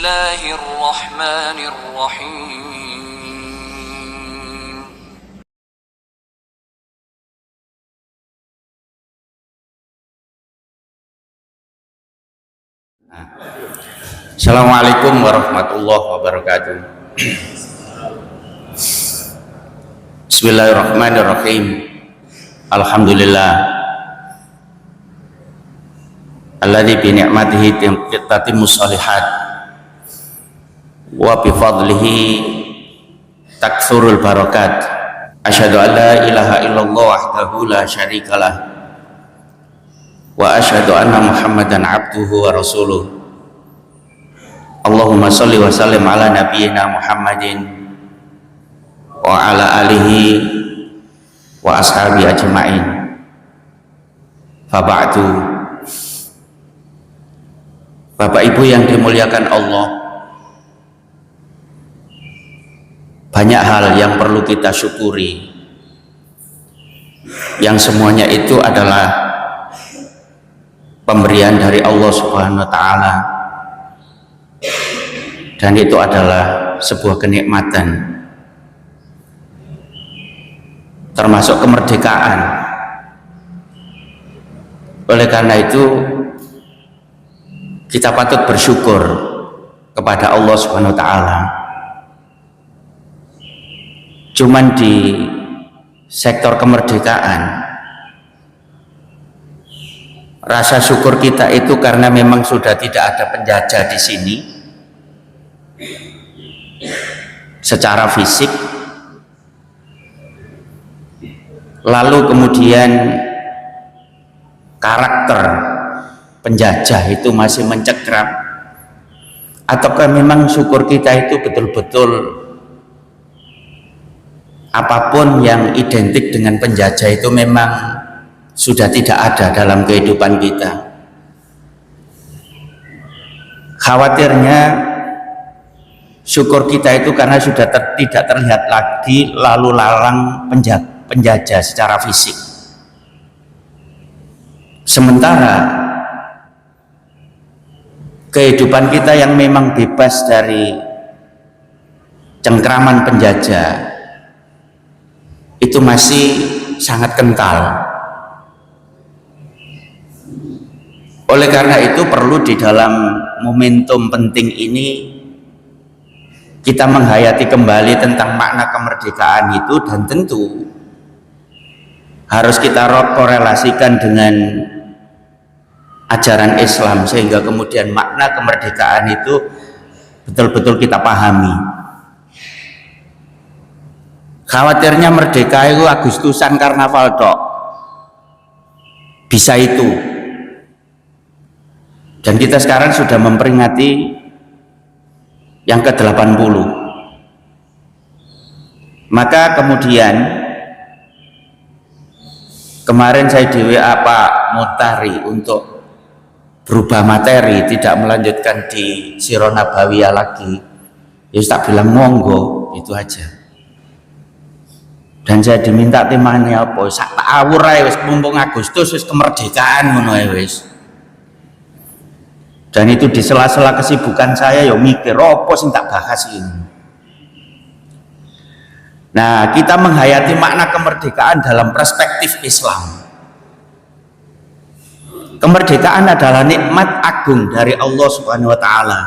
الله الرحمن الرحيم. Assalamualaikum warahmatullahi wabarakatuh. Bismillahirrahmanirrahim. Alhamdulillah alladzi bi ni'matihi tatimmus shalihat wa bi fadlihi takthurul barakat. Asyhadu an la ilaha illallah wahdahu la syarikalah wa asyhadu anna Muhammadan abduhu wa rasuluh. Allahumma sholli wa sallim ala nabiyyina Muhammadin wa ala alihi wa ashabi ajma'in. Fa ba'du. Bapak Ibu yang dimuliakan Allah, banyak hal yang perlu kita syukuri, yang semuanya itu adalah pemberian dari Allah Subhanahu wa taala, dan itu adalah sebuah kenikmatan, termasuk kemerdekaan. Oleh karena itu kita patut bersyukur kepada Allah Subhanahu wa taala. Cuman di sektor kemerdekaan, rasa syukur kita itu karena memang sudah tidak ada penjajah di sini secara fisik, lalu kemudian karakter penjajah itu masih mencekram, ataukah memang syukur kita itu betul-betul apapun yang identik dengan penjajah itu memang sudah tidak ada dalam kehidupan kita. Khawatirnya syukur kita itu karena sudah tidak terlihat lagi lalu lalang penjajah secara fisik. Sementara kehidupan kita yang memang bebas dari cengkraman penjajah itu masih sangat kental. Oleh karena itu perlu di dalam momentum penting ini kita menghayati kembali tentang makna kemerdekaan itu, dan tentu harus kita korelasikan dengan ajaran Islam sehingga kemudian makna kemerdekaan itu betul-betul kita pahami. Khawatirnya merdeka itu Agustusan karnaval dok, bisa itu. Dan kita sekarang sudah memperingati yang ke-80. Maka kemudian kemarin saya di WA Pak Mutari untuk berubah materi, tidak melanjutkan di Sirah Nabawiyah lagi. Ya tak bilang monggo, itu aja. Dan saya diminta temane apa? Sak tak awur ae wis mumpung Agustus wis kemerdekaan ngono ae wis. Dan itu di sela-sela kesibukan saya ya mikir apa sing tak bahas ini. Nah, kita menghayati makna kemerdekaan dalam perspektif Islam. Kemerdekaan adalah nikmat agung dari Allah Subhanahu wa taala.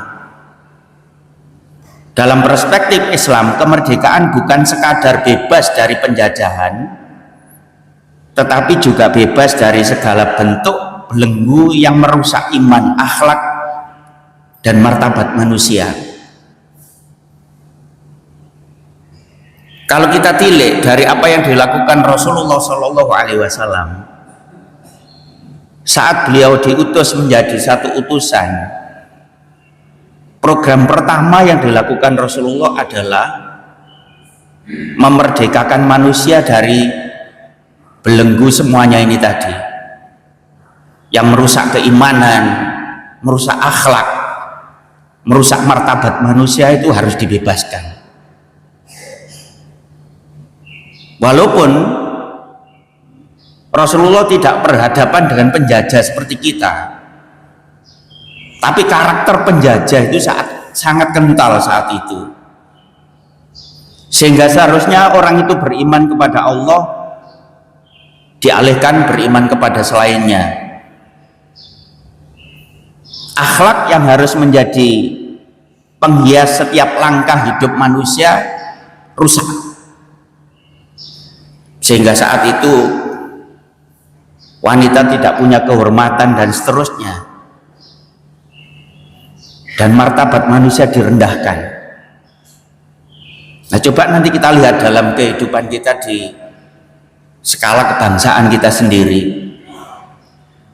Dalam perspektif Islam, kemerdekaan bukan sekadar bebas dari penjajahan, tetapi juga bebas dari segala bentuk belenggu yang merusak iman, akhlak, dan martabat manusia. Kalau kita tilik dari apa yang dilakukan Rasulullah Shallallahu Alaihi Wasallam saat beliau diutus menjadi satu utusan, program pertama yang dilakukan Rasulullah adalah memerdekakan manusia dari belenggu semuanya ini tadi, yang merusak keimanan, merusak akhlak, merusak martabat manusia, itu harus dibebaskan. Walaupun Rasulullah tidak berhadapan dengan penjajah seperti kita, tapi karakter penjajah itu sangat kental saat itu, sehingga seharusnya orang itu beriman kepada Allah dialihkan beriman kepada selainnya. Akhlak yang harus menjadi penghias setiap langkah hidup manusia rusak, sehingga saat itu wanita tidak punya kehormatan dan seterusnya, dan martabat manusia direndahkan. Nah, coba nanti kita lihat dalam kehidupan kita di skala kebangsaan kita sendiri.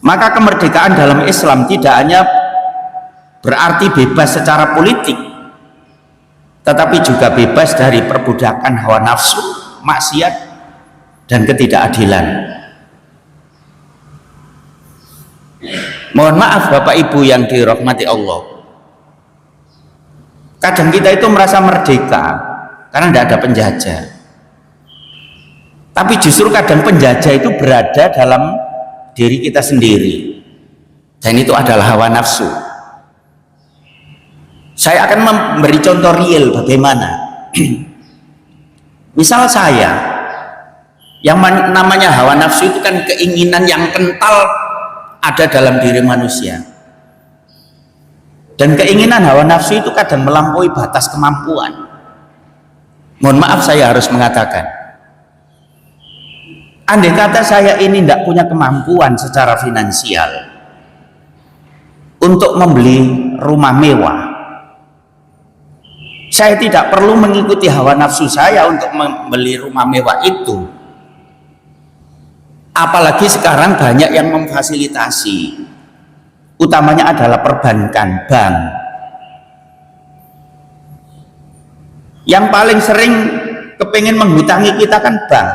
Maka kemerdekaan dalam Islam tidak hanya berarti bebas secara politik, tetapi juga bebas dari perbudakan hawa nafsu, maksiat, dan ketidakadilan. Mohon maaf Bapak Ibu yang dirahmati Allah, kadang kita itu merasa merdeka karena tidak ada penjajah, tapi justru kadang penjajah itu berada dalam diri kita sendiri, dan itu adalah hawa nafsu. Saya akan memberi contoh real bagaimana. Misal saya, yang namanya hawa nafsu itu kan keinginan yang kental ada dalam diri manusia, dan keinginan hawa nafsu itu kadang melampaui batas kemampuan. Mohon maaf saya harus mengatakan, andai kata saya ini tidak punya kemampuan secara finansial untuk membeli rumah mewah, saya tidak perlu mengikuti hawa nafsu saya untuk membeli rumah mewah itu. Apalagi sekarang banyak yang memfasilitasi, utamanya adalah perbankan, bank. Yang paling sering kepingin menghutangi kita kan bank.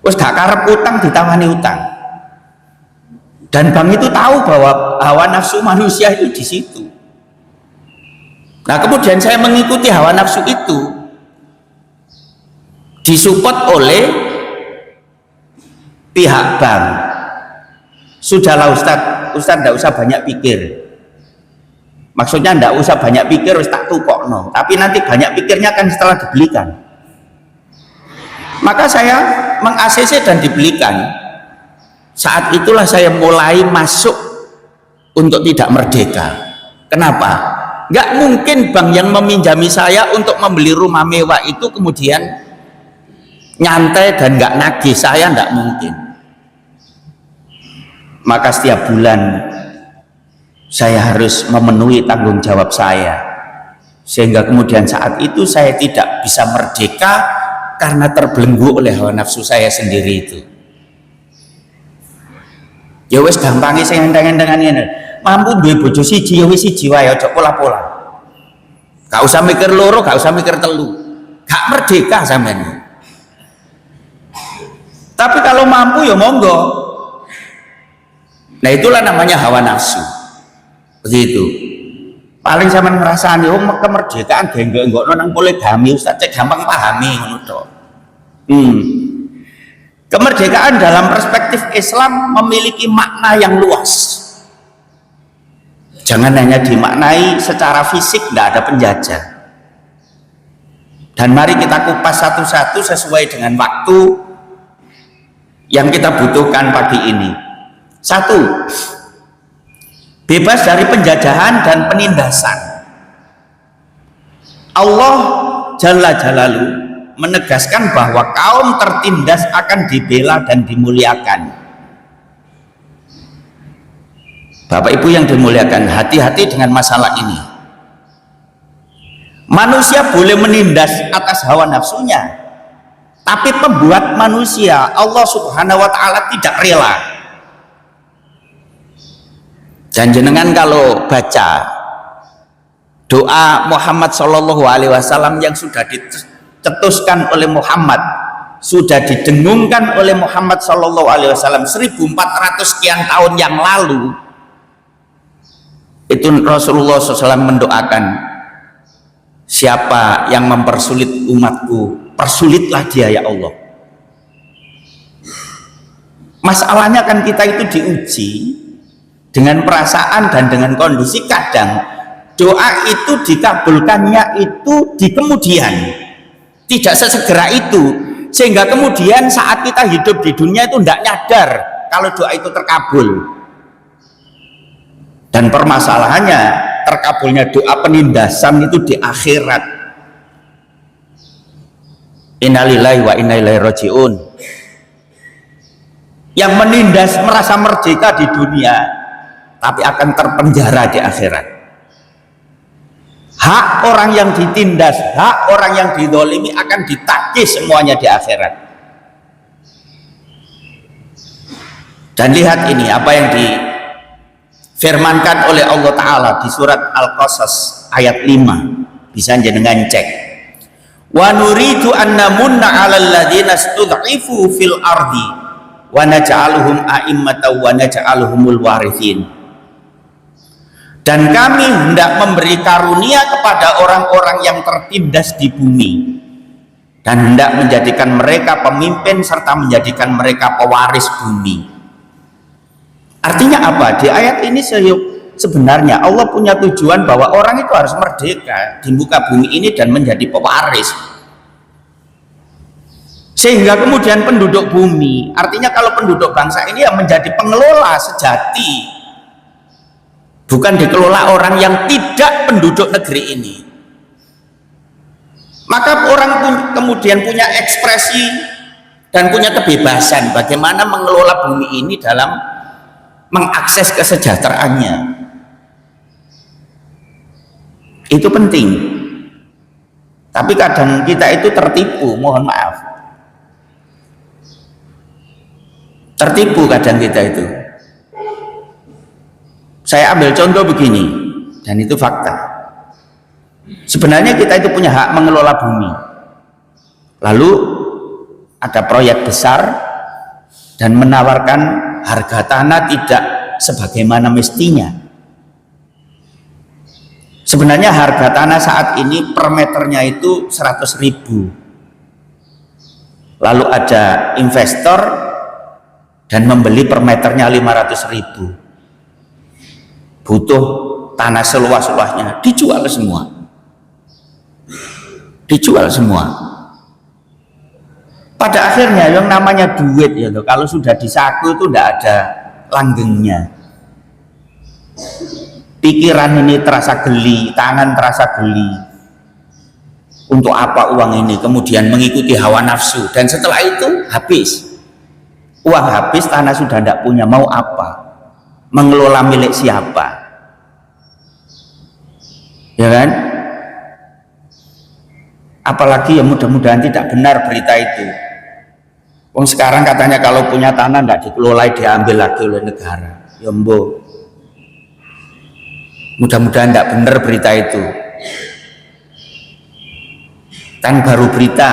Wes gak karep utang ditawani utang. Dan bank itu tahu bahwa hawa nafsu manusia itu di situ. Nah, kemudian saya mengikuti hawa nafsu itu, disupport oleh pihak bank. Sudahlah Ustadz tidak usah banyak pikir. Maksudnya tidak usah banyak pikir, harus tak tukokno. Tapi nanti banyak pikirnya kan setelah dibelikan. Maka saya meng-ACC dan dibelikan. Saat itulah saya mulai masuk untuk tidak merdeka. Kenapa? Nggak mungkin bank yang meminjami saya untuk membeli rumah mewah itu kemudian nyantai dan nggak nagih saya, nggak mungkin. Maka setiap bulan saya harus memenuhi tanggung jawab saya, sehingga kemudian saat itu saya tidak bisa merdeka karena terbelenggu oleh hawa nafsu saya sendiri itu. Ya wis gampangnya saya enteng-entengan ini, mampu duwe bojo siji ya wis siji wae, aja pola-pola. Gak usah mikir loro, gak usah mikir telu. Gak merdeka sampean. Tapi kalau mampu ya monggo. Nah, itulah namanya hawa nafsu. Begitu. Paling sampean ngrasani kemerdekaan genggok-genggokno nang poligami, Ustaz cek gampang pahami ngono tok. Kemerdekaan dalam perspektif Islam memiliki makna yang luas. Jangan hanya dimaknai secara fisik, tidak ada penjajah. Dan mari kita kupas satu-satu sesuai dengan waktu yang kita butuhkan pagi ini. 1. Bebas dari penjajahan dan penindasan. Allah Jalla Jalaluhu menegaskan bahwa kaum tertindas akan dibela dan dimuliakan. Bapak Ibu yang dimuliakan, hati-hati dengan masalah ini. Manusia boleh menindas atas hawa nafsunya, tapi pembuat manusia Allah Subhanahu wa Ta'ala tidak rela. Dan jenengan kalau baca doa Muhammad Shallallahu Alaihi Wasallam yang sudah dicetuskan oleh Muhammad, sudah didengungkan oleh Muhammad Shallallahu Alaihi Wasallam 1400 sekian tahun yang lalu, itu Rasulullah SAW mendoakan, siapa yang mempersulit umatku, persulitlah dia ya Allah. Masalahnya kan kita itu diuji dengan perasaan dan dengan kondisi, kadang doa itu dikabulkannya itu di kemudian, tidak sesegera itu, sehingga kemudian saat kita hidup di dunia itu tidak nyadar kalau doa itu terkabul. Dan permasalahannya, terkabulnya doa penindasan itu di akhirat. Innalillahi wa inna ilaihi raji'un. Yang menindas merasa merdeka di dunia, tapi akan terpenjara di akhirat. Hak orang yang ditindas, hak orang yang dizalimi akan ditagih semuanya di akhirat. Dan lihat ini apa yang difirmankan oleh Allah Ta'ala di surat Al-Qasas ayat 5. Bisa jenengan cek. Wa nuridu an namunna 'alal ladzina stud'ifu fil ardi wa naj'aluhum a'immatan wa naj'aluhumul warithin. Dan kami hendak memberi karunia kepada orang-orang yang tertindas di bumi dan hendak menjadikan mereka pemimpin serta menjadikan mereka pewaris bumi. Artinya apa? Di ayat ini sebenarnya Allah punya tujuan bahwa orang itu harus merdeka di muka bumi ini dan menjadi pewaris, sehingga kemudian penduduk bumi, artinya kalau penduduk bangsa ini yang menjadi pengelola sejati, bukan dikelola orang yang tidak penduduk negeri ini. Maka orang pun kemudian punya ekspresi dan punya kebebasan bagaimana mengelola bumi ini dalam mengakses kesejahteraannya. Itu penting. Tapi kadang kita itu tertipu, mohon maaf. Tertipu kadang kita itu. Saya ambil contoh begini, dan itu fakta. Sebenarnya kita itu punya hak mengelola bumi. Lalu ada proyek besar dan menawarkan harga tanah tidak sebagaimana mestinya. Sebenarnya harga tanah saat ini per meternya itu 100.000. Lalu ada investor dan membeli per meternya 500.000. Butuh tanah seluas-luasnya, dijual semua. Dijual semua. Pada akhirnya yang namanya duit ya, kalau sudah disaku itu tidak ada langgengnya. Pikiran ini terasa geli, tangan terasa geli. Untuk apa uang ini? Kemudian mengikuti hawa nafsu, dan setelah itu habis. Uang habis, tanah sudah tidak punya, mau apa? Mengelola milik siapa? Ya kan? Apalagi ya mudah-mudahan tidak benar berita itu. Wong sekarang katanya kalau punya tanah tidak dikelola, diambil lagi oleh negara. Ya mbo. Mudah-mudahan tidak benar berita itu. Kan baru berita.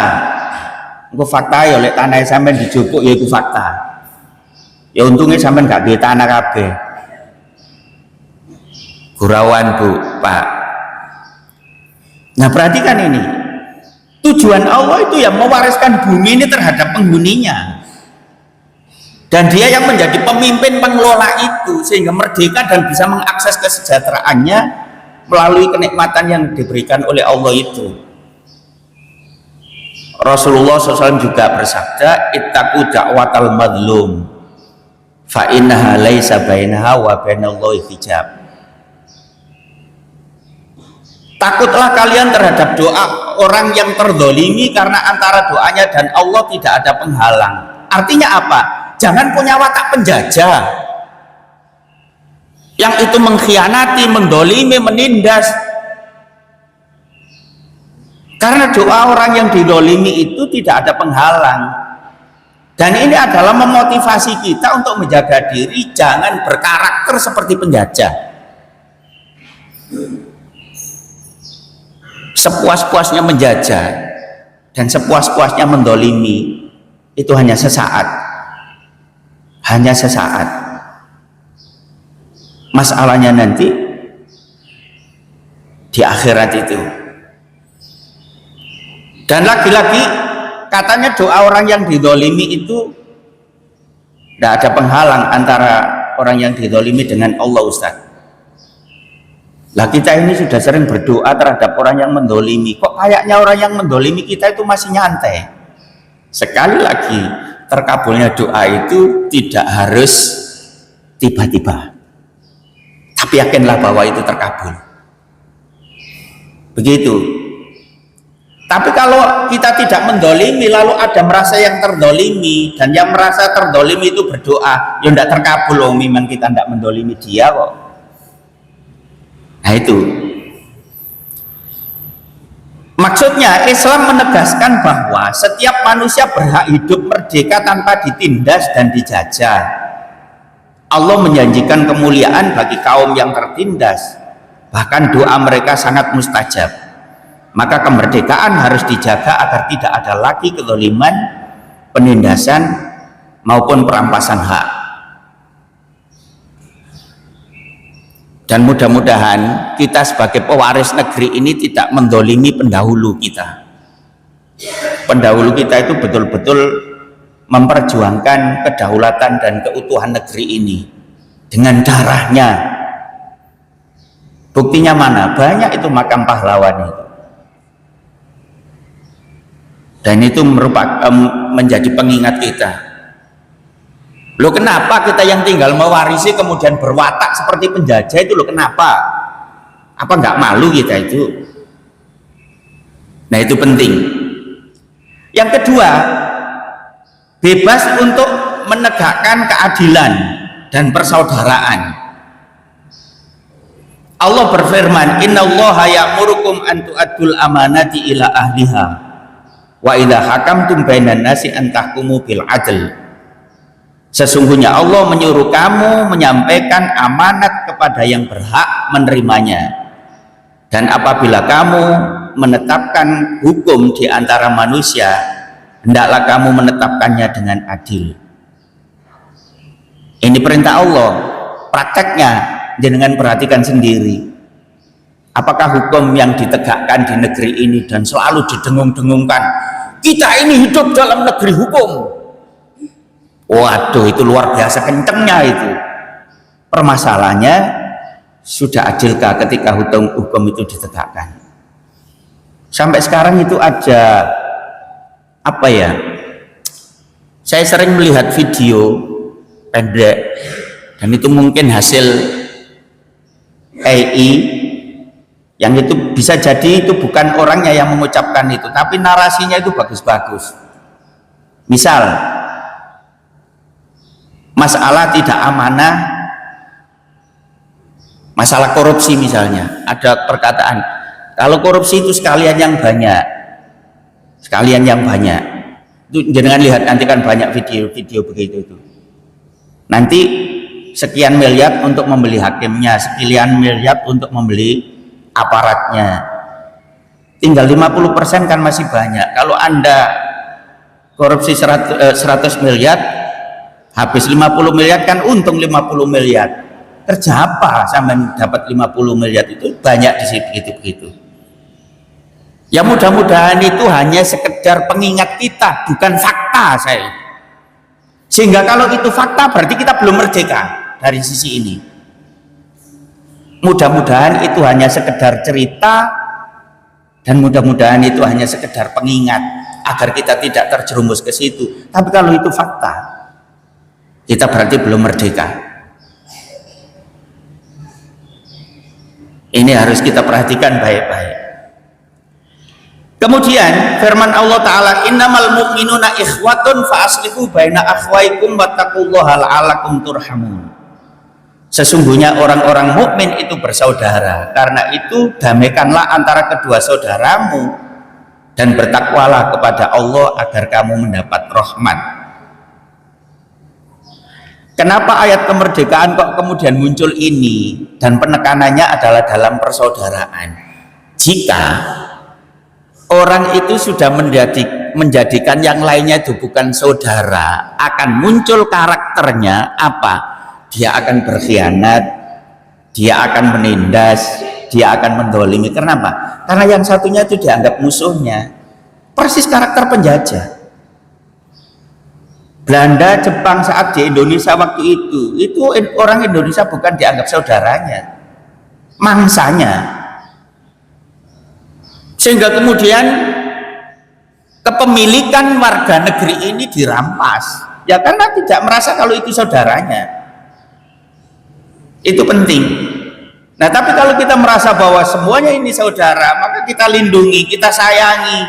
Engko fakta ya oleh tanah sampean dijupuk ya itu fakta. Ya untungnya sampean gak duwe tanah kabeh. Gurawan Bu, Pak. Nah, perhatikan ini. Tujuan Allah itu yang mewariskan bumi ini terhadap penghuninya, dan dia yang menjadi pemimpin pengelola itu sehingga merdeka dan bisa mengakses kesejahteraannya melalui kenikmatan yang diberikan oleh Allah itu. Rasulullah SAW juga bersabda, ittaqu da'watal madlum fa innaha laisa bainaha wa bainallahi hijab. Takutlah kalian terhadap doa orang yang terzalimi, karena antara doanya dan Allah tidak ada penghalang. Artinya apa? Jangan punya watak penjajah yang itu mengkhianati, mendolimi, menindas. Karena doa orang yang didolimi itu tidak ada penghalang. Dan ini adalah memotivasi kita untuk menjaga diri, jangan berkarakter seperti penjajah. Sepuas-puasnya menjajah dan sepuas-puasnya mendolimi itu hanya sesaat, hanya sesaat. Masalahnya nanti di akhirat itu. Dan lagi-lagi katanya doa orang yang didolimi itu tidak ada penghalang antara orang yang didolimi dengan Allah, Ustaz. Lah kita ini sudah sering berdoa terhadap orang yang mendolimi. Kok kayaknya orang yang mendolimi kita itu masih nyantai? Sekali lagi, terkabulnya doa itu tidak harus tiba-tiba. Tapi yakinlah bahwa itu terkabul. Begitu. Tapi kalau kita tidak mendolimi, lalu ada merasa yang terdolimi, dan yang merasa terdolimi itu berdoa, ya tidak terkabul. Oh, memang kita tidak mendolimi dia kok. Nah itu. Maksudnya Islam menegaskan bahwa setiap manusia berhak hidup merdeka tanpa ditindas dan dijajah. Allah menjanjikan kemuliaan bagi kaum yang tertindas, bahkan doa mereka sangat mustajab. Maka kemerdekaan harus dijaga agar tidak ada lagi kezaliman, penindasan maupun perampasan hak. Dan mudah-mudahan kita sebagai pewaris negeri ini tidak mendolimi pendahulu kita. Pendahulu kita itu betul-betul memperjuangkan kedaulatan dan keutuhan negeri ini dengan darahnya. Buktinya mana? Banyak itu makam pahlawan itu. Dan itu merupakan menjadi pengingat kita. Loh, kenapa kita yang tinggal mewarisi kemudian berwatak seperti penjajah itu? Loh, kenapa? Apa nggak malu kita itu? Nah, itu penting. Yang kedua, bebas untuk menegakkan keadilan dan persaudaraan. Allah berfirman, innallaha ya'murukum an tu'addul amanati ila ahliha wa idza hakamtum bainan nasi an tahkumu bil adl. Sesungguhnya Allah menyuruh kamu menyampaikan amanat kepada yang berhak menerimanya, dan apabila kamu menetapkan hukum di antara manusia, hendaklah kamu menetapkannya dengan adil. Ini perintah Allah. Prakteknya jenengan perhatikan sendiri. Apakah hukum yang ditegakkan di negeri ini dan selalu didengung-dengungkan, kita ini hidup dalam negeri hukum? Waduh, itu luar biasa kencengnya itu. Permasalahannya, sudah adilkah ketika hukum itu ditegakkan? Sampai sekarang itu ada apa ya? Saya sering melihat video pendek, dan itu mungkin hasil AI, yang itu bisa jadi itu bukan orangnya yang mengucapkan itu, tapi narasinya itu bagus-bagus. Misal masalah tidak amanah, masalah korupsi misalnya, ada perkataan, kalau korupsi itu sekalian yang banyak. Itu jangan lihat, nanti kan banyak video-video begitu itu. Nanti sekian miliar untuk membeli hakimnya, sekian miliar untuk membeli aparatnya. Tinggal 50% kan masih banyak. Kalau Anda korupsi 100 miliar, habis 50 miliar kan untung 50 miliar. Kerja apa sampai dapat 50 miliar itu? Banyak di situ gitu. Ya mudah-mudahan itu hanya sekedar pengingat kita, bukan fakta saya. Sehingga kalau itu fakta berarti kita belum merdeka dari sisi ini. Mudah-mudahan itu hanya sekedar cerita, dan mudah-mudahan itu hanya sekedar pengingat agar kita tidak terjerumus ke situ. Tapi kalau itu fakta, kita berarti belum merdeka. Ini harus kita perhatikan baik-baik. Kemudian firman Allah Ta'ala, innamal mu'minuna ikhwatun fa aslihu baina akhwaikum wattaqullaha la'allakum turhamun. Sesungguhnya orang-orang mukmin itu bersaudara, karena itu damaikanlah antara kedua saudaramu dan bertakwalah kepada Allah agar kamu mendapat rahmat. Kenapa ayat kemerdekaan kok kemudian muncul ini, dan penekanannya adalah dalam persaudaraan? Jika orang itu sudah menjadikan yang lainnya itu bukan saudara, akan muncul karakternya apa? Dia akan berkhianat, dia akan menindas, dia akan mendolimi. Kenapa? Karena yang satunya itu dianggap musuhnya. Persis karakter penjajah. Belanda, Jepang saat di Indonesia waktu itu orang Indonesia bukan dianggap saudaranya. mangsanya, sehingga kemudian kepemilikan warga negeri ini dirampas, ya karena tidak merasa kalau itu saudaranya. Itu penting. Nah, tapi kalau kita merasa bahwa semuanya ini saudara, maka kita lindungi, kita sayangi,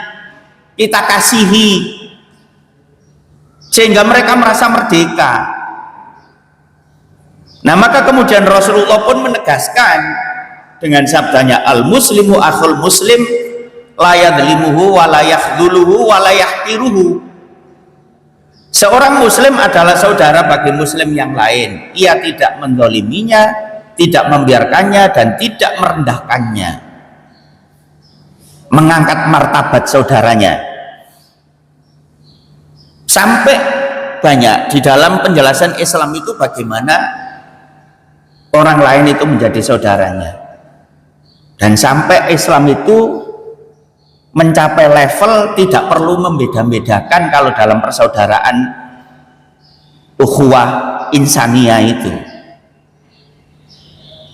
kita kasihi, sehingga mereka merasa merdeka. Nah, maka kemudian Rasulullah pun menegaskan dengan sabdanya, al-muslimu akhul muslim, la yadlimuhu wa la yakhdhuluhu wa la yahqiruhu. Seorang muslim adalah saudara bagi muslim yang lain. Ia tidak menzaliminya, tidak membiarkannya, dan tidak merendahkannya. Mengangkat martabat saudaranya. Sampai banyak di dalam penjelasan Islam itu bagaimana orang lain itu menjadi saudaranya. Dan sampai Islam itu mencapai level tidak perlu membeda-bedakan kalau dalam persaudaraan ukhuwah insaniyah itu.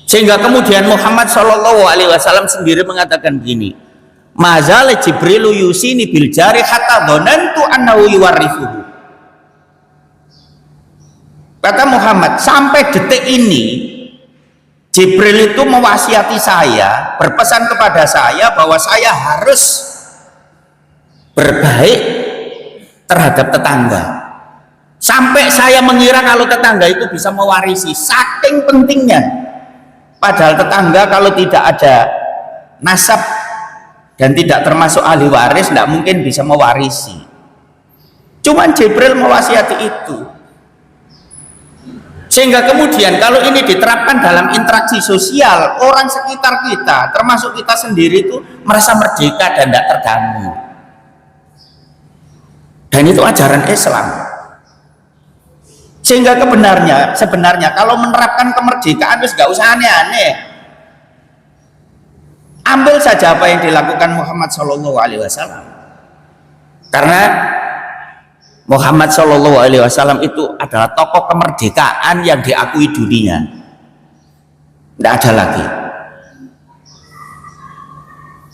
Sehingga kemudian Muhammad SAW sendiri mengatakan begini, mazal Jibrilu yusini bil jari hatta dhanantu annahu yuwarrithuhu. Kata Muhammad, sampai detik ini Jibril itu mewasiati saya, berpesan kepada saya bahwa saya harus berbaik terhadap tetangga. Sampai saya mengira kalau tetangga itu bisa mewarisi, saking pentingnya. Padahal tetangga kalau tidak ada nasab dan tidak termasuk ahli waris, tidak mungkin bisa mewarisi. Cuman Jibril mewasiati itu. Sehingga kemudian kalau ini diterapkan dalam interaksi sosial, orang sekitar kita, termasuk kita sendiri itu merasa merdeka dan tidak terganggu. Dan itu ajaran Islam. Sehingga sebenarnya kalau menerapkan kemerdekaan itu nggak usah aneh-aneh. Ambil saja apa yang dilakukan Muhammad SAW. Karena Muhammad SAW itu adalah tokoh kemerdekaan yang diakui dunia. Tidak ada lagi.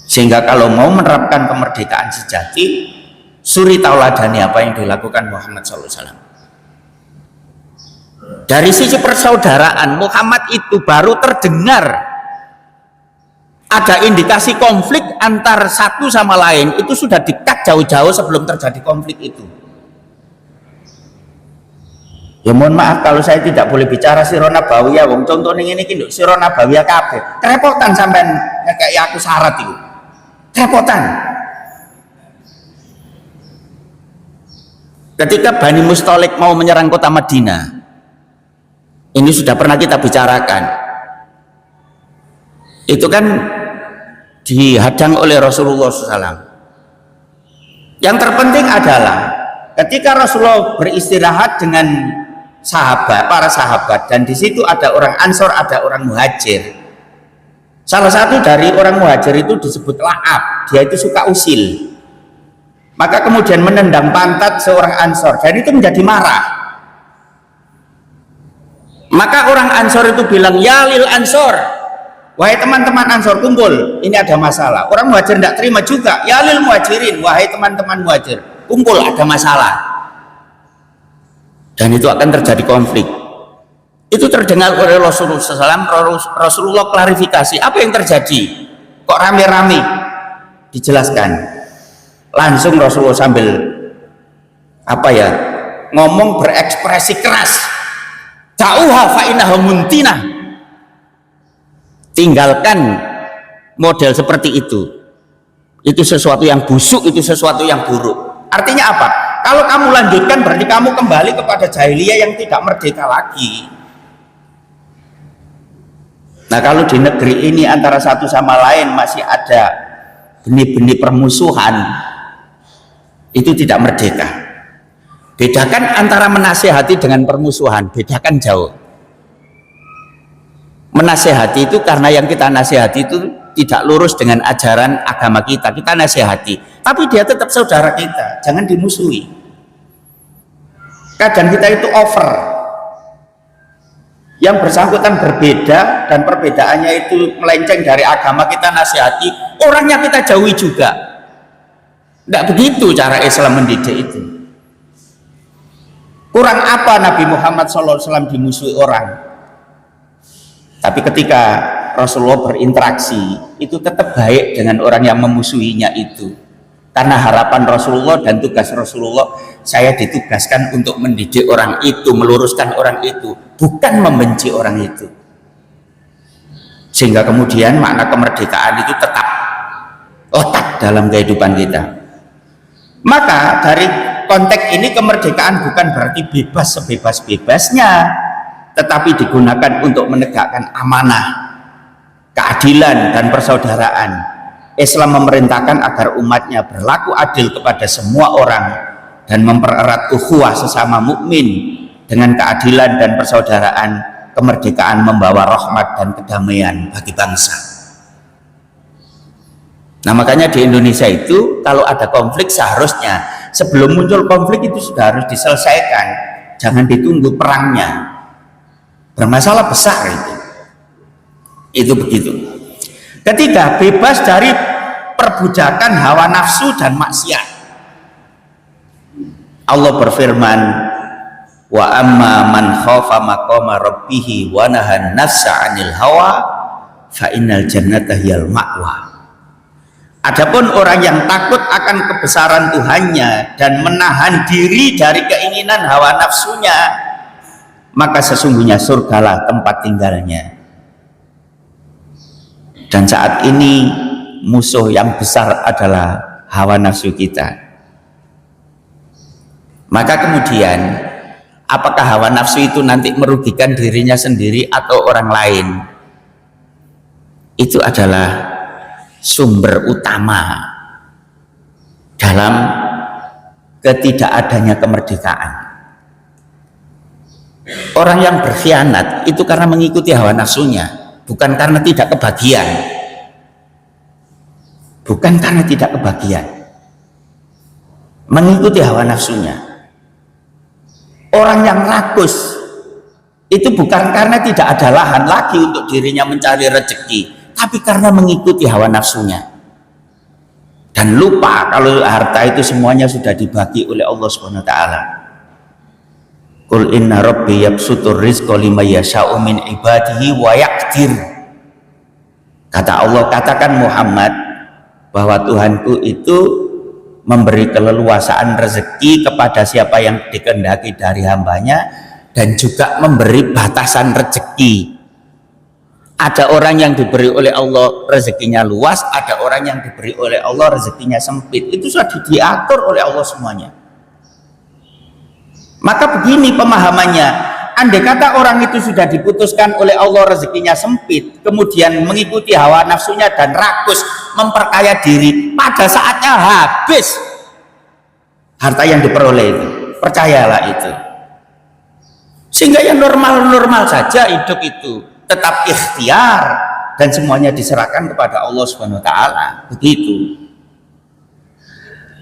Sehingga kalau mau menerapkan kemerdekaan sejati, suri tauladani apa yang dilakukan Muhammad SAW. Dari sisi persaudaraan, Muhammad itu baru terdengar ada indikasi konflik antar satu sama lain, itu sudah dekat jauh-jauh sebelum terjadi konflik itu. Ya mohon maaf kalau saya tidak boleh bicara sira nabawiyah, wong contoh ning ngene iki lho sira nabawiyah kabeh. Kerepotan sampean kayak aku syarat itu. Kerepotan. Ketika Bani Mustalik mau menyerang kota Madinah, ini sudah pernah kita bicarakan. Itu kan dihadang oleh Rasulullah SAW. Yang terpenting adalah ketika Rasulullah beristirahat dengan para sahabat, dan di situ ada orang Ansor, ada orang Muhajir. Salah satu dari orang Muhajir itu disebut La'ab, dia itu suka usil. Maka kemudian menendang pantat seorang Ansor, dan itu menjadi marah. Maka orang Ansor itu bilang, ya lil Ansor, wahai teman-teman Ansor, kumpul, ini ada masalah. Orang Muhajir tidak terima juga, ya lil Muhajirin, wahai teman-teman Muhajir, kumpul, ada masalah. Dan itu akan terjadi konflik. Itu terdengar oleh Rasulullah SAW. Rasulullah klarifikasi, apa yang terjadi? Kok rame-rame? Dijelaskan. Langsung Rasulullah sambil ngomong berekspresi keras. Ta'uha fa'inaha muntinah. Tinggalkan model seperti itu. Itu sesuatu yang busuk, itu sesuatu yang buruk. Artinya apa? Kalau kamu lanjutkan berarti kamu kembali kepada jahiliyah yang tidak merdeka lagi. Nah, kalau di negeri ini antara satu sama lain masih ada benih-benih permusuhan, itu tidak merdeka. Bedakan antara menasehati dengan permusuhan, bedakan jauh. Menasehati itu karena yang kita nasihati itu tidak lurus dengan ajaran agama kita, kita nasihati, tapi dia tetap saudara kita, jangan dimusuhi. Kadang kita itu over, yang bersangkutan berbeda dan perbedaannya itu melenceng dari agama, kita nasihati, orangnya kita jauhi juga. Tidak begitu cara Islam mendidik itu. Kurang apa Nabi Muhammad SAW dimusuhi orang? Tapi ketika Rasulullah berinteraksi, itu tetap baik dengan orang yang memusuhinya itu. Karena harapan Rasulullah dan tugas Rasulullah, saya ditugaskan untuk mendidik orang itu, meluruskan orang itu, bukan membenci orang itu. Sehingga kemudian makna kemerdekaan itu tetap lekat dalam kehidupan kita. Maka dari konteks ini, kemerdekaan bukan berarti bebas sebebas-bebasnya, tetapi digunakan untuk menegakkan amanah, keadilan dan persaudaraan. Islam memerintahkan agar umatnya berlaku adil kepada semua orang dan mempererat ukhuwah sesama mukmin dengan keadilan dan persaudaraan. Kemerdekaan membawa rahmat dan kedamaian bagi bangsa. Nah, makanya di Indonesia itu kalau ada konflik, seharusnya sebelum muncul konflik itu sudah harus diselesaikan, jangan ditunggu perangnya. Bermasalah besar itu begitu. Ketiga, bebas dari perbudakan hawa nafsu dan maksiat. Allah berfirman, wa amma man khafa maqama rabbih wa nahan nafsa 'anil hawa fa innal jannata hiyal ma'wa. Adapun orang yang takut akan kebesaran Tuhannya dan menahan diri dari keinginan hawa nafsunya, maka sesungguhnya surgalah tempat tinggalnya. Dan saat ini musuh yang besar adalah hawa nafsu kita. Maka kemudian, apakah hawa nafsu itu nanti merugikan dirinya sendiri atau orang lain? Itu adalah sumber utama dalam ketidakadanya kemerdekaan. Orang yang berkhianat itu karena mengikuti hawa nafsunya, bukan karena tidak kebagian. Bukan karena tidak kebagian, mengikuti hawa nafsunya. Orang yang rakus itu bukan karena tidak ada lahan lagi untuk dirinya mencari rezeki, tapi karena mengikuti hawa nafsunya dan lupa kalau harta itu semuanya sudah dibagi oleh Allah Subhanahu wa taala. Qul inna rabbi yabsutur rizqa liman yasha'u min ibadihi wa yaqdir. Kata Allah, katakan Muhammad bahwa Tuhanku itu memberi keleluasaan rezeki kepada siapa yang dikehendaki dari hambanya, dan juga memberi batasan rezeki. Ada orang yang diberi oleh Allah rezekinya luas, ada orang yang diberi oleh Allah rezekinya sempit. Itu sudah diatur oleh Allah semuanya. Maka begini pemahamannya, andai kata orang itu sudah diputuskan oleh Allah rezekinya sempit, kemudian mengikuti hawa nafsunya dan rakus memperkaya diri, pada saatnya habis harta yang diperoleh itu. Percayalah itu. Sehingga yang normal-normal saja hidup itu, tetap ikhtiar dan semuanya diserahkan kepada Allah Subhanahu wa taala. Begitu.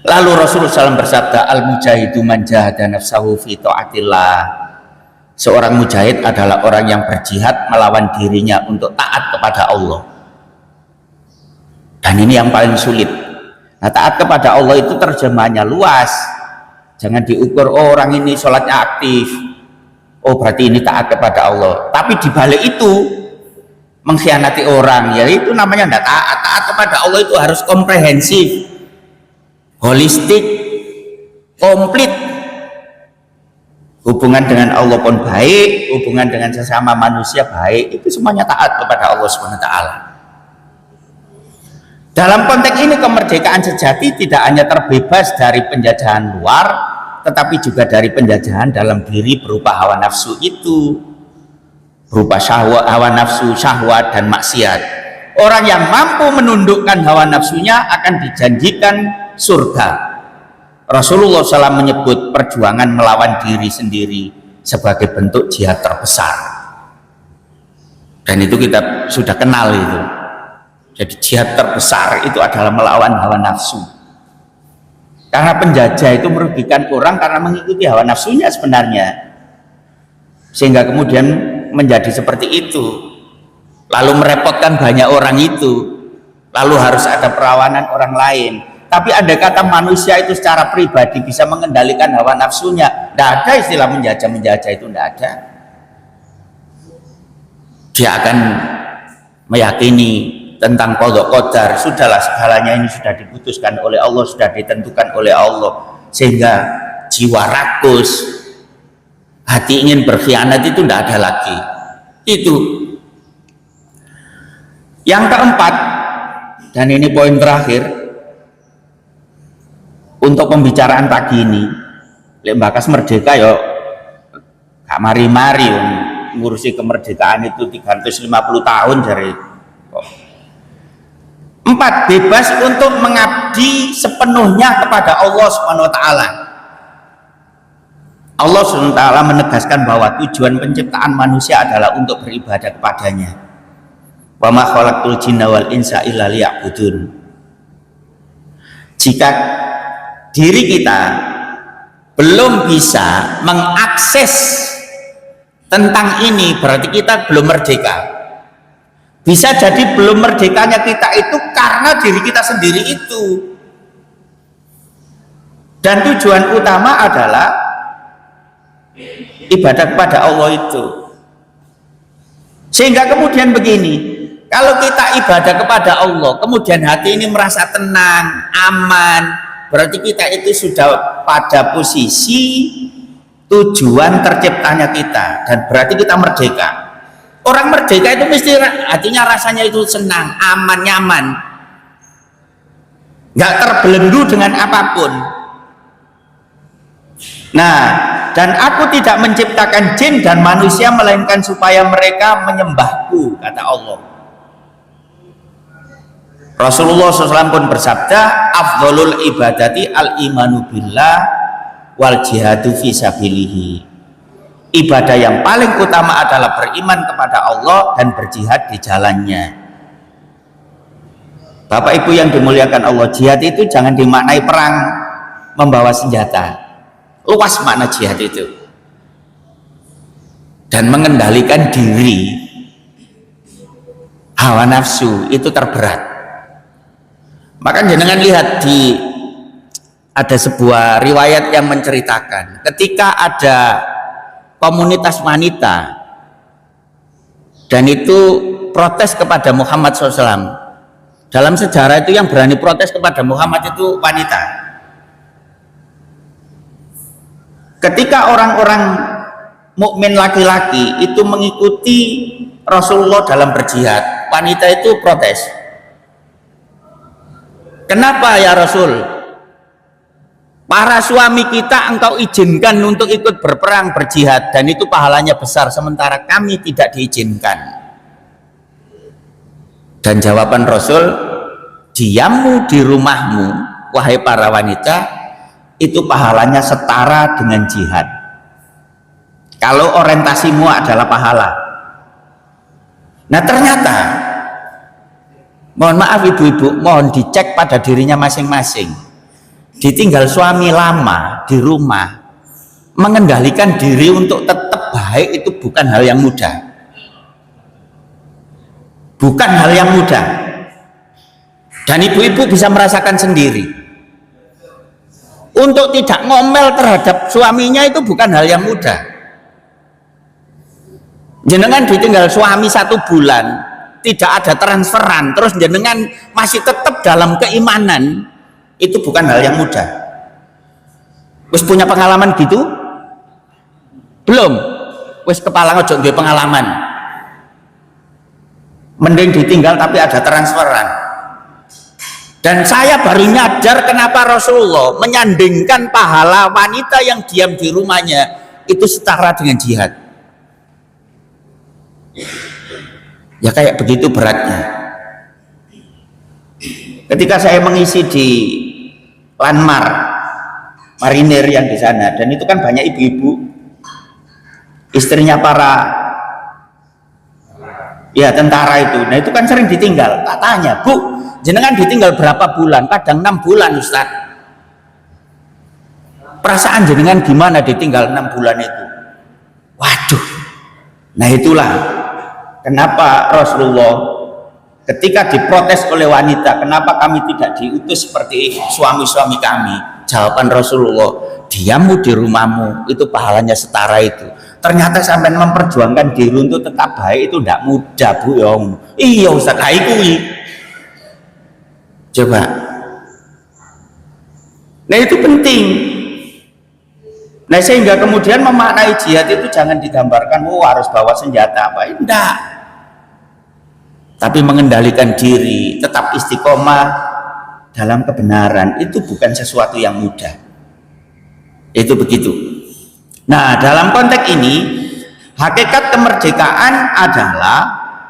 Lalu Rasulullah SAW bersabda, al-mujahidu man jahada nafsahu fi ta'atillah. Seorang mujahid adalah orang yang berjihad melawan dirinya untuk taat kepada Allah. Dan ini yang paling sulit. Nah, taat kepada Allah itu terjemahannya luas. Jangan diukur, oh orang ini sholatnya aktif, oh berarti ini taat kepada Allah. Tapi dibalik itu mengkhianati orang, ya itu namanya tidak taat. Taat kepada Allah itu harus komprehensif, holistik, komplit. Hubungan dengan Allah pun baik, hubungan dengan sesama manusia baik, itu semuanya taat kepada Allah SWT. Dalam konteks ini, kemerdekaan sejati tidak hanya terbebas dari penjajahan luar, tetapi juga dari penjajahan dalam diri berupa hawa nafsu itu, berupa syahwat, hawa nafsu, syahwat dan maksiat. Orang yang mampu menundukkan hawa nafsunya akan dijanjikan surga. Rasulullah SAW menyebut perjuangan melawan diri sendiri sebagai bentuk jihad terbesar, dan itu kita sudah kenal itu. Jadi jihad terbesar itu adalah melawan hawa nafsu, karena penjajah itu merugikan orang karena mengikuti hawa nafsunya sebenarnya, sehingga kemudian menjadi seperti itu, lalu merepotkan banyak orang itu, lalu harus ada perawanan orang lain. Tapi ada kata manusia itu secara pribadi bisa mengendalikan hawa nafsunya, tidak ada istilah menjajah itu, tidak ada. Dia akan meyakini tentang qadha qadar, sudahlah segalanya ini sudah diputuskan oleh Allah, sudah ditentukan oleh Allah, sehingga jiwa rakus, hati ingin berkhianat itu tidak ada lagi. Itu yang keempat, dan ini poin terakhir untuk pembicaraan pagi ini. Lek Bakas merdeka yo gak mari-mari ngurusi kemerdekaan itu 350 tahun jare. 4. Bebas untuk mengabdi sepenuhnya kepada Allah Subhanahu wa taala. Allah Subhanahu wa taala menegaskan bahwa tujuan penciptaan manusia adalah untuk beribadah kepadanya. Wa ma khalaqtul jinna wal insa illa liya'budun. Jika diri kita belum bisa mengakses tentang ini, berarti kita belum merdeka. Bisa jadi belum merdekanya kita itu karena diri kita sendiri itu. Dan tujuan utama adalah ibadah kepada Allah itu. Sehingga kemudian begini, kalau kita ibadah kepada Allah, kemudian hati ini merasa tenang, aman, berarti kita itu sudah pada posisi tujuan terciptanya kita, dan berarti kita merdeka. Orang merdeka itu mesti hatinya rasanya itu senang, aman, nyaman, nggak terbelenggu dengan apapun. Nah, dan aku tidak menciptakan jin dan manusia melainkan supaya mereka menyembahku, kata Allah. Rasulullah SAW pun bersabda, afdholul ibadati al-imanu billah wal jihadu fi sabilihi. Ibadah yang paling utama adalah beriman kepada Allah dan berjihad di jalannya. Bapak Ibu yang dimuliakan Allah, jihad itu jangan dimaknai perang membawa senjata. Luas makna jihad itu. Dan mengendalikan diri, hawa nafsu itu terberat. Maka jenengan lihat ada sebuah riwayat yang menceritakan ketika ada komunitas wanita dan itu protes kepada Muhammad SAW. Dalam sejarah itu yang berani protes kepada Muhammad itu wanita. Ketika orang-orang mukmin laki-laki itu mengikuti Rasulullah dalam berjihad, wanita itu protes. Kenapa ya Rasul? Para suami kita engkau izinkan untuk ikut berperang, berjihad, dan itu pahalanya besar, sementara kami tidak diizinkan. Dan jawaban Rasul, diammu di rumahmu, wahai para wanita, itu pahalanya setara dengan jihad. Kalau orientasimu adalah pahala. Nah ternyata, mohon maaf ibu-ibu, mohon dicek pada dirinya masing-masing. Ditinggal suami lama di rumah, mengendalikan diri untuk tetap baik itu bukan hal yang mudah. Bukan hal yang mudah. Dan ibu-ibu bisa merasakan sendiri. Untuk tidak ngomel terhadap suaminya itu bukan hal yang mudah. Jenengan ditinggal suami 1 bulan, tidak ada transferan, terus jenengan masih tetap dalam keimanan, itu bukan hal yang mudah. Wis punya pengalaman gitu? Belum? Wis kepala ojo duwe pengalaman. Mending ditinggal tapi ada transferan. Dan saya baru nyadar kenapa Rasulullah menyandingkan pahala wanita yang diam di rumahnya itu setara dengan jihad. Ya kayak begitu beratnya. Ketika saya mengisi di Lanmar marinir yang di sana, dan itu kan banyak ibu-ibu, istrinya para ya tentara itu. Nah itu kan sering ditinggal. Tak tanya, Bu, jenengan ditinggal berapa bulan? Kadang 6 bulan Ustaz. Perasaan jenengan gimana ditinggal 6 bulan itu? Waduh, Nah itulah kenapa Rasulullah ketika diprotes oleh wanita, kenapa kami tidak diutus seperti suami-suami kami? Jawaban Rasulullah, diammu di rumahmu itu pahalanya setara itu. Ternyata sampai memperjuangkan diri untuk tetap baik itu tidak mudah, Bu Yong. Iya Ustaz, coba. Nah itu penting. Nah sehingga kemudian memaknai jihad itu jangan digambarkan harus bawa senjata apa, enggak. Tapi mengendalikan diri, tetap istiqomah dalam kebenaran itu bukan sesuatu yang mudah. Itu begitu. Nah dalam konteks ini hakikat kemerdekaan adalah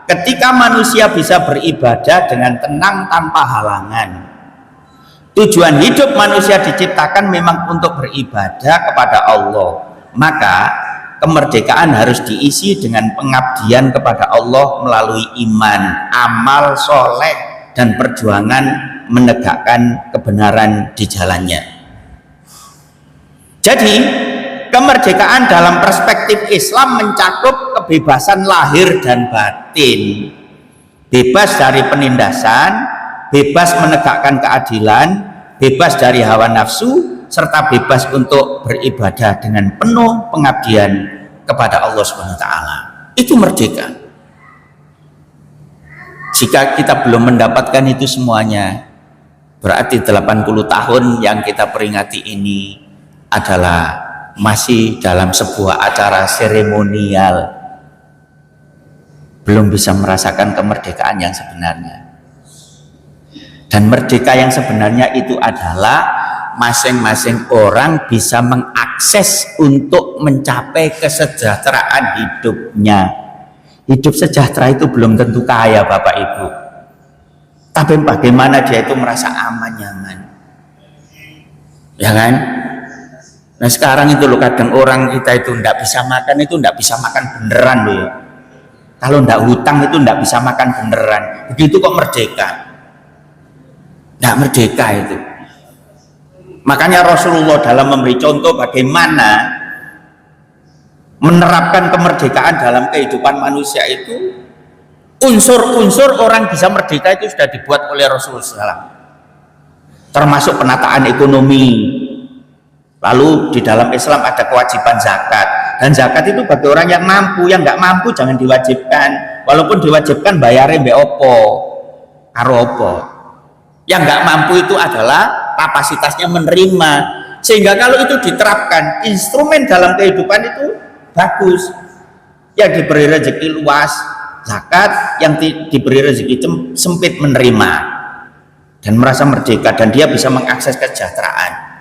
ketika manusia bisa beribadah dengan tenang tanpa halangan. Tujuan hidup manusia diciptakan memang untuk beribadah kepada Allah. Maka kemerdekaan harus diisi dengan pengabdian kepada Allah melalui iman, amal soleh, dan perjuangan menegakkan kebenaran di jalannya. Jadi kemerdekaan dalam perspektif Islam mencakup kebebasan lahir dan batin, bebas dari penindasan, bebas menegakkan keadilan, bebas dari hawa nafsu, serta bebas untuk beribadah dengan penuh pengabdian kepada Allah SWT. Itu merdeka. Jika kita belum mendapatkan itu semuanya, berarti 80 tahun yang kita peringati ini adalah masih dalam sebuah acara seremonial, belum bisa merasakan kemerdekaan yang sebenarnya. Dan merdeka yang sebenarnya itu adalah masing-masing orang bisa mengakses untuk mencapai kesejahteraan hidupnya. Hidup sejahtera itu belum tentu kaya Bapak Ibu, tapi bagaimana dia itu merasa aman, nyaman, ya kan? Nah sekarang itu loh, kadang orang kita itu tidak bisa makan beneran loh ya. Kalau tidak hutang itu tidak bisa makan beneran. Begitu kok merdeka? Tidak merdeka itu. Makanya Rasulullah dalam memberi contoh bagaimana menerapkan kemerdekaan dalam kehidupan manusia itu, unsur-unsur orang bisa merdeka itu sudah dibuat oleh Rasulullah SAW. Termasuk penataan ekonomi. Lalu di dalam Islam ada kewajiban zakat, dan zakat itu bagi orang yang mampu. Yang nggak mampu jangan diwajibkan, walaupun diwajibkan bayarnya mbek opo karo opo. Yang nggak mampu itu adalah kapasitasnya menerima, sehingga kalau itu diterapkan instrumen dalam kehidupan itu bagus. Yang diberi rezeki luas zakat, yang diberi rezeki sempit menerima dan merasa merdeka, dan dia bisa mengakses kesejahteraan.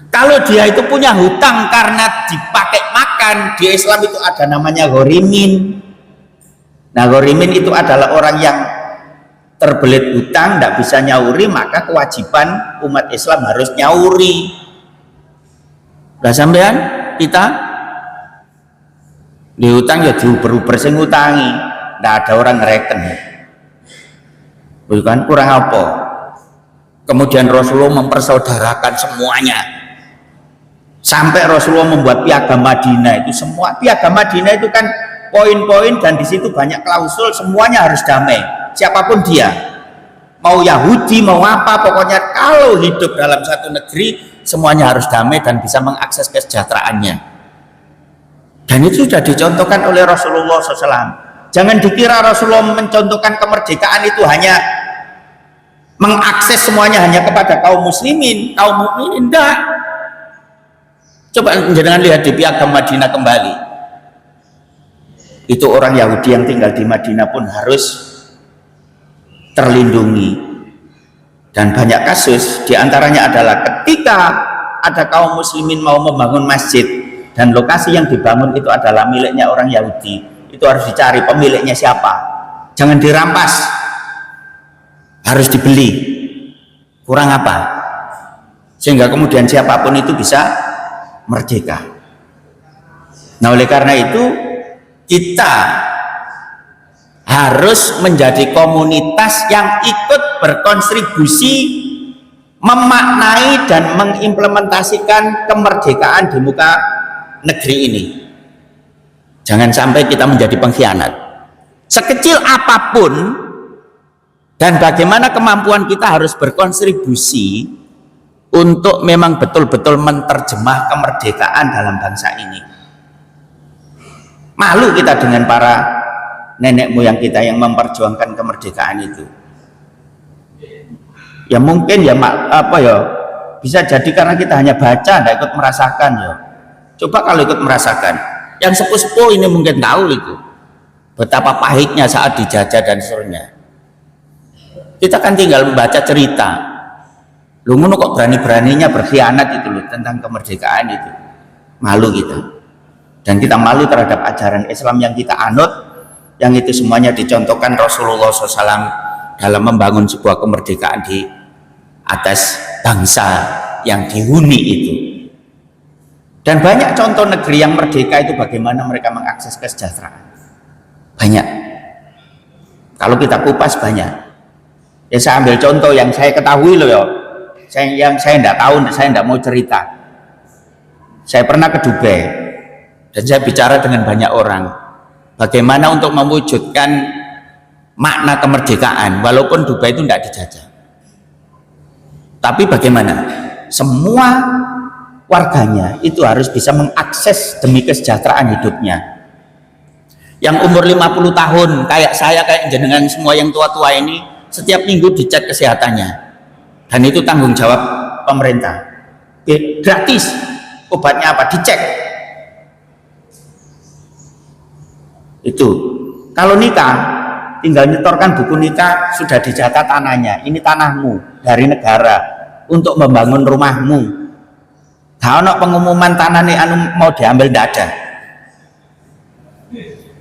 Kalau dia itu punya hutang karena dipakai makan, di Islam itu ada namanya ghorimin. Nah ghorimin itu adalah orang yang terbelit hutang, tidak bisa nyauri, maka kewajiban umat Islam harus nyauri. Udah sampean kita di hutang ya diuber-uber sing ngutangi, tidak ada orang ngereken, bukan kurang apa. Kemudian Rasulullah mempersaudarakan semuanya. Sampai Rasulullah membuat piagam Madinah itu, semua piagam Madinah itu kan poin-poin, dan di situ banyak klausul, semuanya harus damai. Siapapun dia, mau Yahudi, mau apa, pokoknya kalau hidup dalam satu negeri semuanya harus damai dan bisa mengakses kesejahteraannya. Dan itu sudah dicontohkan oleh Rasulullah SAW. Jangan dikira Rasulullah mencontohkan kemerdekaan itu hanya mengakses semuanya hanya kepada kaum muslimin, kaum mukminin, enggak. Coba jangan lihat di piagam Madinah kembali. Itu orang Yahudi yang tinggal di Madinah pun harus terlindungi. Dan banyak kasus, diantaranya adalah ketika ada kaum muslimin mau membangun masjid, dan lokasi yang dibangun itu adalah miliknya orang Yahudi, itu harus dicari pemiliknya siapa. Jangan dirampas, harus dibeli. Kurang apa? Sehingga kemudian siapapun itu bisa merdeka. Nah oleh karena itu kita harus menjadi komunitas yang ikut berkontribusi memaknai dan mengimplementasikan kemerdekaan di muka negeri ini. Jangan sampai kita menjadi pengkhianat. Sekecil apapun dan bagaimana kemampuan kita harus berkontribusi untuk memang betul-betul menerjemah kemerdekaan dalam bangsa ini. Malu kita dengan para nenek moyang kita yang memperjuangkan kemerdekaan itu. Ya mungkin ya bisa jadi karena kita hanya baca, tidak ikut merasakan ya. Coba kalau ikut merasakan. Yang sepuh-sepuh ini mungkin tahu itu betapa pahitnya saat dijajah dan seterusnya. Kita kan tinggal membaca cerita. Lu ngono kok berani-beraninya berkhianat itu loh tentang kemerdekaan itu. Malu kita. Dan kita malu terhadap ajaran Islam yang kita anut, yang itu semuanya dicontohkan Rasulullah SAW dalam membangun sebuah kemerdekaan di atas bangsa yang dihuni itu. Dan banyak contoh negeri yang merdeka itu bagaimana mereka mengakses kesejahteraan. Banyak. Kalau kita kupas banyak. Ya saya ambil contoh yang saya ketahui loh ya. Yang saya tidak tahu, saya tidak mau cerita. Saya pernah ke Dubai dan saya bicara dengan banyak orang. Bagaimana untuk mewujudkan makna kemerdekaan walaupun Dubai itu tidak dijajah. Tapi bagaimana? Semua warganya itu harus bisa mengakses demi kesejahteraan hidupnya. Yang umur 50 tahun kayak saya, kayak jenengan semua yang tua-tua ini, setiap minggu dicek kesehatannya, dan itu tanggung jawab pemerintah. Gratis, obatnya apa dicek. Itu kalau nikah tinggal nyetorkan buku nikah, sudah dicatat tanahnya, ini tanahmu dari negara untuk membangun rumahmu. Kalau pengumuman tanah nih anu mau diambil tidak ada.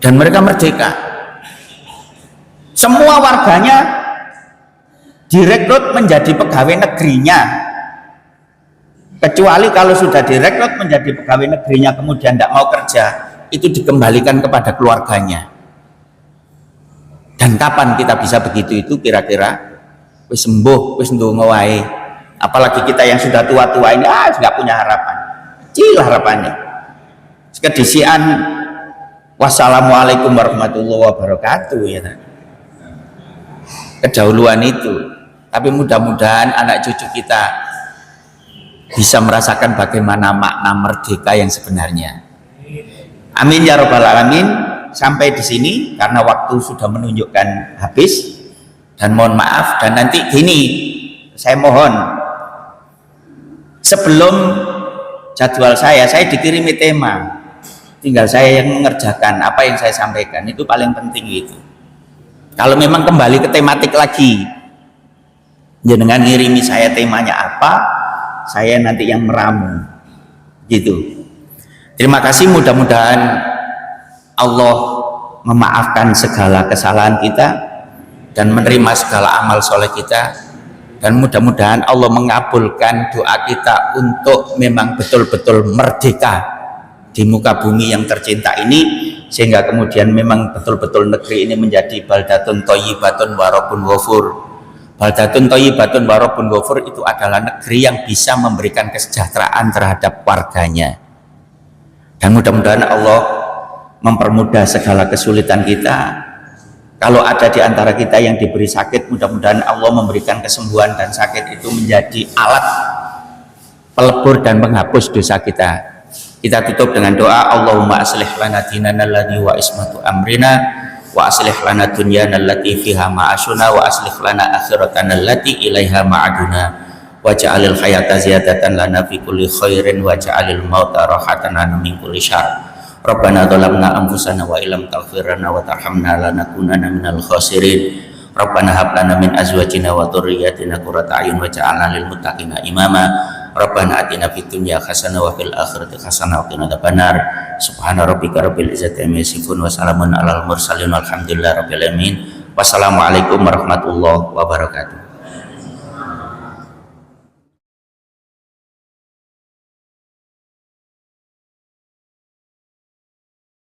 Dan mereka merdeka. Semua warganya direkrut menjadi pegawai negerinya. Kecuali kalau sudah direkrut menjadi pegawai negerinya kemudian tidak mau kerja, itu dikembalikan kepada keluarganya. Dan kapan kita bisa begitu itu kira-kira? Wis sembuh, wis ndonga wae. Apalagi kita yang sudah tua-tua ini nggak punya harapan, kecil harapannya. Kedisian wassalamualaikum warahmatullahi wabarakatuh ya. Kedahuluan itu. Tapi mudah-mudahan anak cucu kita bisa merasakan bagaimana makna merdeka yang sebenarnya. Amin ya robbal alamin. Sampai di sini karena waktu sudah menunjukkan habis, dan mohon maaf. Dan nanti gini, saya mohon sebelum jadwal saya dikirimi tema, tinggal saya yang mengerjakan apa yang saya sampaikan, itu paling penting itu. Kalau memang kembali ke tematik lagi, jenengan ngirimi saya temanya apa, saya nanti yang meramu gitu. Terima kasih, mudah-mudahan Allah memaafkan segala kesalahan kita dan menerima segala amal soleh kita. Dan mudah-mudahan Allah mengabulkan doa kita untuk memang betul-betul merdeka di muka bumi yang tercinta ini, sehingga kemudian memang betul-betul negeri ini menjadi baldatun thayyibatun wa rabbun ghafur. Baldatun thayyibatun wa rabbun ghafur itu adalah negeri yang bisa memberikan kesejahteraan terhadap warganya. Dan mudah-mudahan Allah mempermudah segala kesulitan kita. Kalau ada di antara kita yang diberi sakit, mudah-mudahan Allah memberikan kesembuhan dan sakit itu menjadi alat pelebur dan penghapus dosa kita. Kita tutup dengan doa, Allahumma aslih lana dinana alladhi wa ismatu amrina, wa aslih lana dunyana allati fiha ma'ashuna, wa aslih lana akhiratana allati ilaiha ma'aduna, wa ja'alil hayata ziyadatan lana fi kulli khairin, wa ja'alil mauta rahatan lana min kulli syarr. Rabbana dhalamna anfusana wa illam taghfir lana wa tarhamna lanakunanna minal khasirin. Rabbana hab lana min azwajina wa dhurriyyatina qurrata a'yun waj'alna lil muttaqina imama. Rabbana atina fid dunya hasanah wa fil akhirati hasanah wa qina adzabannar. Subhana rabbika rabbil izzati amma yasifun wa salamun alal mursalin walhamdulillahi rabbil alamin. Wassalamualaikum warahmatullahi wabarakatuh.